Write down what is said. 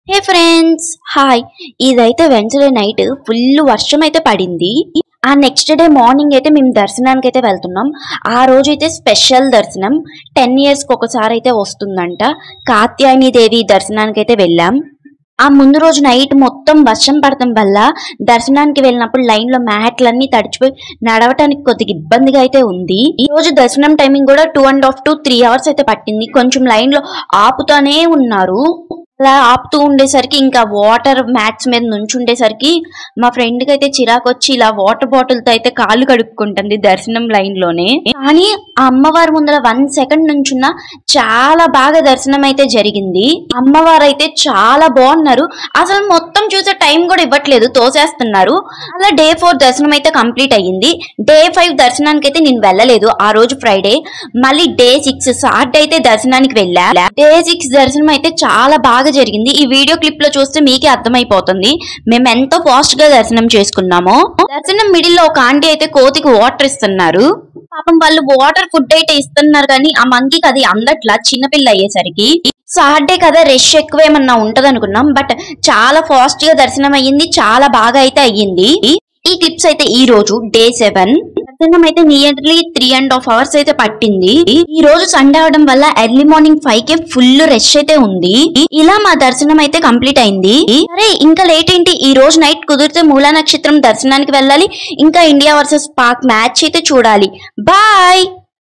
హే friends, hi. ఇదైతే Wednesday night full వర్షం అయితే పడింది. ఆ నెక్స్ట్ డే మార్నింగ్ అయితే మేము దర్శనానికి అయితే వెళ్తున్నాం. ఆ రోజు అయితే స్పెషల్ దర్శనం 10 years ఒకసారి అయితే వస్తుందంట. కాత్యాయని దేవి దర్శనానికి అయితే వెళ్ళాం. ఆ ముందు రోజు నైట్ మొత్తం వర్షం పడటం వల్ల దర్శనానికి వెళ్ళినప్పుడు లైన్ లో మ్యాట్లన్నీ తడిచిపోయి నడవటానికి కొద్దిగా ఇబ్బందిగా అయితే ఉంది. ఈ రోజు దర్శనం టైమింగ్ కూడా 2.5 to 3 hours అయితే పట్టింది. కొంచెం లైన్ లో ఆపుతానే ఉన్నారు. అలా ఆపుతూ ఉండేసరికి ఇంకా వాటర్ మ్యాట్స్ మీద నుంచుండేసరికి మా ఫ్రెండ్ కి అయితే చిరాకు వచ్చి ఇలా వాటర్ బాటిల్ తో అయితే కాళ్ళు కడుక్కుంటుంది దర్శనం లైన్ లోనే. కానీ ఆ అమ్మవారి ముందర 1 second నుంచున్న చాలా బాగా దర్శనం అయితే జరిగింది. అమ్మవారు అయితే చాలా బాగున్నారు. అసలు మొత్తం చూసే టైం కూడా ఇవ్వట్లేదు, తోసేస్తున్నారు. అలా డే 4 దర్శనం అయితే కంప్లీట్ అయ్యింది. డే 5 దర్శనానికి అయితే నేను వెళ్ళలేదు. ఆ రోజు ఫ్రైడే. మళ్ళీ డే 6 సాటర్డే అయితే దర్శనానికి వెళ్ళా. డే 6 దర్శనం అయితే చాలా బాగా జరిగింది. ఈ వీడియో క్లిప్ లో చూస్తే మీకే అర్థమైపోతుంది మేము ఎంతో ఫాస్ట్ గా దర్శనం చేసుకున్నామో. దర్శనం మిడిల్ లో ఒక ఆంటీ అయితే కోతికి వాటర్ ఇస్తున్నారు. పాపం వాళ్ళు వాటర్ ఫుడ్ అయితే ఇస్తున్నారు కానీ ఆ మంకీకి అది అందట్లా, చిన్నపిల్ల అయ్యేసరికి. సాటర్డే కదా, రష్ ఎక్కువ ఏమన్నా ఉంటది అనుకున్నాం. బట్ చాలా ఫాస్ట్ గా దర్శనం అయ్యింది, చాలా బాగా అయితే అయ్యింది. ఈ క్లిప్స్ అయితే ఈ రోజు డే 7 దర్శనం అయితే నియర్లీ 3.5 hours అయితే పట్టింది. ఈ రోజు సండే అవడం వల్ల ఎర్లీ మార్నింగ్ 5 కే ఫుల్ రష్ అయితే ఉంది. ఇలా మా దర్శనం అయితే కంప్లీట్ అయింది. సరే, ఇంకా లేట్ ఏంటి, ఈ రోజు నైట్ కుదిరితే మూలా నక్షత్రం దర్శనానికి వెళ్ళాలి. ఇంకా ఇండియా వర్సెస్ పాక్ మ్యాచ్ అయితే చూడాలి. బాయ్.